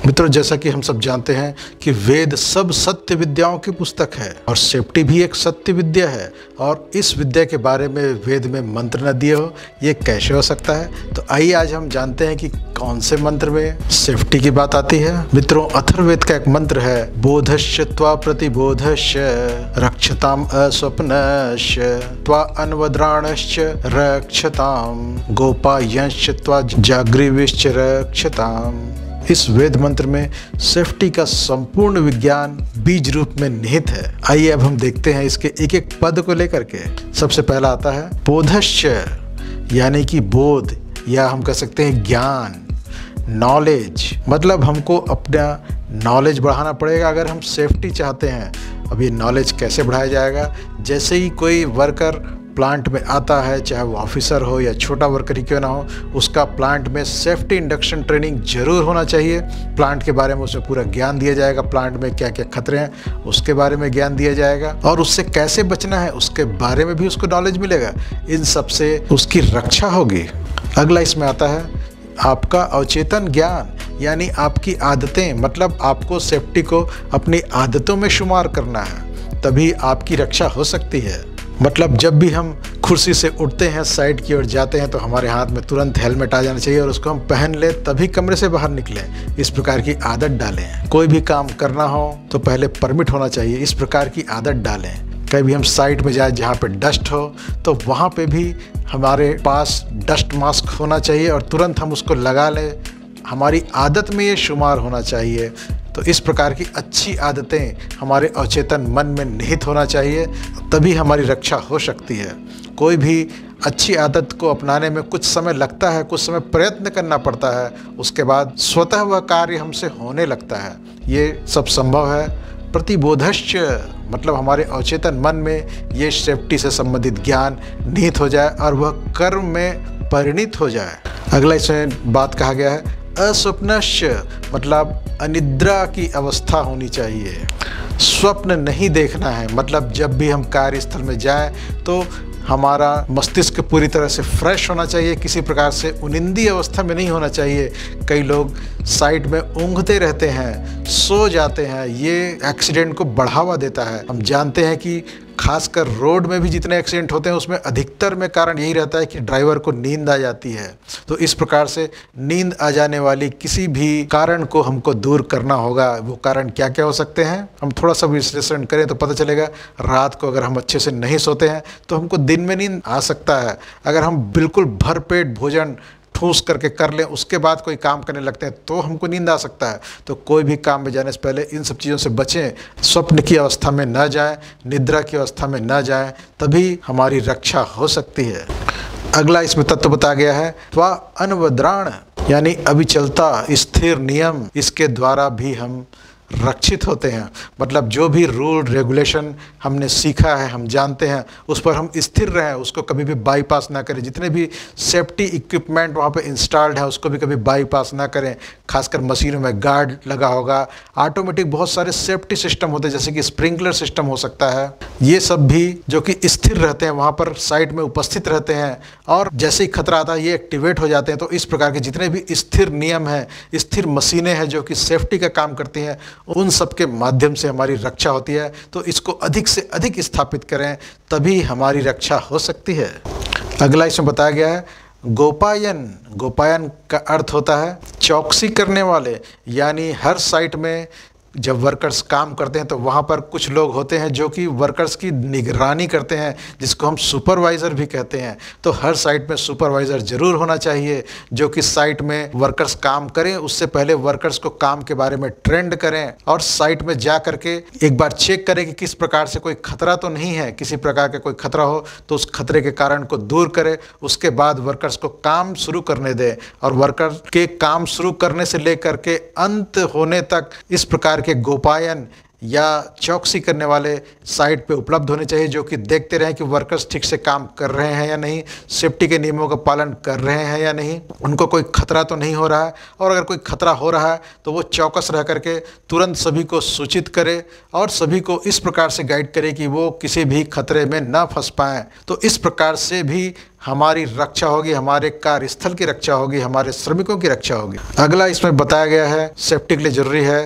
मित्रों, जैसा कि हम सब जानते हैं कि वेद सब सत्य विद्याओं की पुस्तक है और सेफ्टी भी एक सत्य विद्या है। और इस विद्या के बारे में वेद में मंत्र न दिए हो, ये कैसे हो सकता है? तो आइए आज हम जानते हैं कि कौन से मंत्र में सेफ्टी की बात आती है। मित्रों, अथर्ववेद का एक मंत्र है, बोधश्य त्वा प्रतिबोधश्य रक्षताम अस्वप्नश्च त्वा अन्वद्राणश्च रक्षताम गोपायंश्च त्वा जागृविश्च रक्षताम। इस वेद मंत्र में सेफ्टी का संपूर्ण विज्ञान बीज रूप में निहित है। आइए अब हम देखते हैं इसके एक एक पद को लेकर के। सबसे पहला आता है बोधश्य, यानी कि बोध, या हम कह सकते हैं ज्ञान, नॉलेज। मतलब हमको अपना नॉलेज बढ़ाना पड़ेगा अगर हम सेफ्टी चाहते हैं। अब ये नॉलेज कैसे बढ़ाया जाएगा? जैसे ही कोई वर्कर प्लांट में आता है, चाहे वो ऑफिसर हो या छोटा वर्कर ही क्यों ना हो, उसका प्लांट में सेफ्टी इंडक्शन ट्रेनिंग जरूर होना चाहिए। प्लांट के बारे में उसे पूरा ज्ञान दिया जाएगा, प्लांट में क्या क्या खतरे हैं उसके बारे में ज्ञान दिया जाएगा, और उससे कैसे बचना है उसके बारे में भी उसको नॉलेज मिलेगा। इन सब से उसकी रक्षा होगी। अगला इसमें आता है आपका अवचेतन ज्ञान, यानी आपकी आदतें। मतलब आपको सेफ्टी को अपनी आदतों में शुमार करना है, तभी आपकी रक्षा हो सकती है। मतलब जब भी हम कुर्सी से उठते हैं, साइड की ओर जाते हैं, तो हमारे हाथ में तुरंत हेलमेट आ जाना चाहिए और उसको हम पहन लें, तभी कमरे से बाहर निकलें। इस प्रकार की आदत डालें। कोई भी काम करना हो तो पहले परमिट होना चाहिए, इस प्रकार की आदत डालें। कभी हम साइड में जाए जहाँ पे डस्ट हो, तो वहाँ पे भी हमारे पास डस्ट मास्क होना चाहिए और तुरंत हम उसको लगा लें। हमारी आदत में ये शुमार होना चाहिए। तो इस प्रकार की अच्छी आदतें हमारे अवचेतन मन में निहित होना चाहिए, तभी हमारी रक्षा हो सकती है। कोई भी अच्छी आदत को अपनाने में कुछ समय लगता है, कुछ समय प्रयत्न करना पड़ता है, उसके बाद स्वतः वह कार्य हमसे होने लगता है। ये सब संभव है। प्रतिबोधश्च, मतलब हमारे अवचेतन मन में ये सेफ्टी से संबंधित ज्ञान निहित हो जाए और वह कर्म में परिणित हो जाए। अगला इसमें बात कहा गया है अस्वप्नश्च, मतलब अनिद्रा की अवस्था होनी चाहिए। स्वप्न नहीं देखना है। मतलब जब भी हम कार्यस्थल में जाएं तो हमारा मस्तिष्क पूरी तरह से फ्रेश होना चाहिए, किसी प्रकार से उनिंदी अवस्था में नहीं होना चाहिए। कई लोग साइड में ऊँघते रहते हैं, सो जाते हैं, ये एक्सीडेंट को बढ़ावा देता है। हम जानते हैं कि खासकर रोड में भी जितने एक्सीडेंट होते हैं उसमें अधिकतर में कारण यही रहता है कि ड्राइवर को नींद आ जाती है। तो इस प्रकार से नींद आ जाने वाली किसी भी कारण को हमको दूर करना होगा। वो कारण क्या क्या हो सकते हैं, हम थोड़ा सा विश्लेषण करें तो पता चलेगा। रात को अगर हम अच्छे से नहीं सोते हैं तो हमको दिन में नींद आ सकता है। अगर हम बिल्कुल भरपेट भोजन ठूस करके कर लें, उसके बाद कोई काम करने लगते हैं तो हमको नींद आ सकता है। तो कोई भी काम में जाने से पहले इन सब चीज़ों से बचें। स्वप्न की अवस्था में न जाएं, निद्रा की अवस्था में न जाएं, तभी हमारी रक्षा हो सकती है। अगला इसमें तत्व बताया गया है त्वा अन्वद्राण, यानी अविचलता, स्थिर नियम, इसके द्वारा भी हम रक्षित होते हैं। मतलब जो भी रूल रेगुलेशन हमने सीखा है, हम जानते हैं, उस पर हम स्थिर रहें, उसको कभी भी बाईपास ना करें। जितने भी सेफ्टी इक्विपमेंट वहाँ पे इंस्टॉल्ड है उसको भी कभी बाईपास ना करें। खासकर मशीनों में गार्ड लगा होगा, ऑटोमेटिक बहुत सारे सेफ्टी सिस्टम होते हैं, जैसे कि स्प्रिंकलर सिस्टम हो सकता है। ये सब भी जो कि स्थिर रहते हैं, वहाँ पर साइड में उपस्थित रहते हैं और जैसे ही खतरा आता है ये एक्टिवेट हो जाते हैं। तो इस प्रकार के जितने भी स्थिर नियम हैं, स्थिर मशीनें हैं जो कि सेफ्टी का काम करती हैं, उन सब के माध्यम से हमारी रक्षा होती है। तो इसको अधिक से अधिक स्थापित करें, तभी हमारी रक्षा हो सकती है। अगला इसमें बताया गया है गोपायन। गोपायन का अर्थ होता है चौकसी करने वाले, यानी हर साइट में जब वर्कर्स काम करते हैं तो वहाँ पर कुछ लोग होते हैं जो कि वर्कर्स की निगरानी करते हैं, जिसको हम सुपरवाइज़र भी कहते हैं। तो हर साइट में सुपरवाइज़र ज़रूर होना चाहिए जो कि साइट में वर्कर्स काम करें, उससे पहले वर्कर्स को काम के बारे में ट्रेंड करें और साइट में जा करके एक बार चेक करें कि किस प्रकार से कोई खतरा तो नहीं है। किसी प्रकार का कोई खतरा हो तो उस खतरे के कारण को दूर करें, उसके बाद वर्कर्स को काम शुरू करने दें। और वर्कर के काम शुरू करने से लेकर के अंत होने तक इस प्रकार के गोपायन या चौकसी करने वाले साइट पे उपलब्ध होने चाहिए, जो कि देखते रहें कि वर्कर्स ठीक से काम कर रहे हैं या नहीं, सेफ्टी के नियमों का पालन कर रहे हैं या नहीं, उनको कोई खतरा तो नहीं हो रहा है, और अगर कोई खतरा हो रहा है तो वो चौकस रह करके तुरंत सभी को सूचित करे और सभी को इस प्रकार से गाइड करे कि वो किसी भी खतरे में ना फंस पाएँ। तो इस प्रकार से भी हमारी रक्षा होगी, हमारे कार्यस्थल की रक्षा होगी, हमारे श्रमिकों की रक्षा होगी। अगला इसमें बताया गया है सेफ्टी के लिए जरूरी है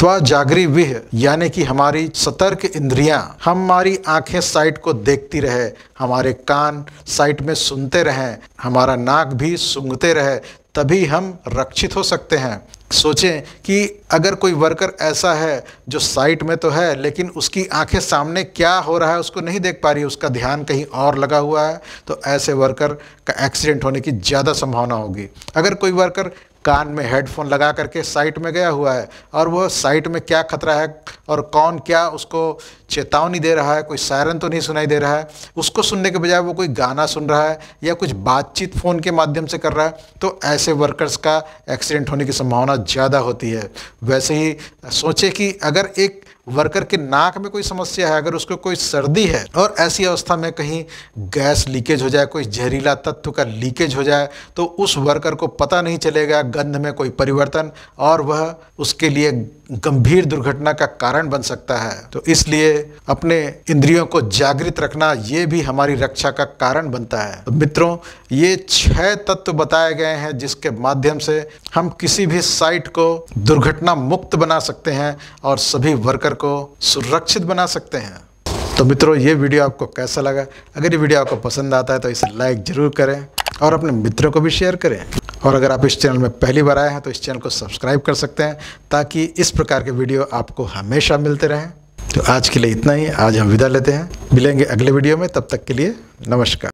त्वजागरी विह, यानी कि हमारी सतर्क इंद्रियां, हमारी आंखें साइट को देखती रहे, हमारे कान साइट में सुनते रहें, हमारा नाक भी सूंघते रहे, तभी हम रक्षित हो सकते हैं। सोचें कि अगर कोई वर्कर ऐसा है जो साइट में तो है लेकिन उसकी आंखें सामने क्या हो रहा है उसको नहीं देख पा रही, उसका ध्यान कहीं और लगा हुआ है, तो ऐसे वर्कर का एक्सीडेंट होने की ज़्यादा संभावना होगी। अगर कोई वर्कर कान में हेडफोन लगा करके साइट में गया हुआ है और वह साइट में क्या खतरा है और कौन क्या उसको चेतावनी दे रहा है, कोई सायरन तो नहीं सुनाई दे रहा है, उसको सुनने के बजाय वो कोई गाना सुन रहा है या कुछ बातचीत फ़ोन के माध्यम से कर रहा है, तो ऐसे वर्कर्स का एक्सीडेंट होने की संभावना ज़्यादा होती है। वैसे ही सोचे कि अगर एक वर्कर के नाक में कोई समस्या है, अगर उसको कोई सर्दी है और ऐसी अवस्था में कहीं गैस लीकेज हो जाए, कोई जहरीला तत्व का लीकेज हो जाए, तो उस वर्कर को पता नहीं चलेगा, गंध में कोई परिवर्तन, और वह उसके लिए गंभीर दुर्घटना का कारण बन सकता है। तो इसलिए अपने इंद्रियों को जागृत रखना ये भी हमारी रक्षा का कारण बनता है। तो मित्रों, ये 6 तत्व बताए गए हैं जिसके माध्यम से हम किसी भी साइट को दुर्घटना मुक्त बना सकते हैं और सभी वर्कर को सुरक्षित बना सकते हैं। तो मित्रों, ये वीडियो आपको कैसा लगा? अगर ये वीडियो आपको पसंद आता है तो इसे लाइक ज़रूर करें और अपने मित्रों को भी शेयर करें। और अगर आप इस चैनल में पहली बार आए हैं तो इस चैनल को सब्सक्राइब कर सकते हैं ताकि इस प्रकार के वीडियो आपको हमेशा मिलते रहें। तो आज के लिए इतना ही, आज हम विदा लेते हैं, मिलेंगे अगले वीडियो में, तब तक के लिए नमस्कार।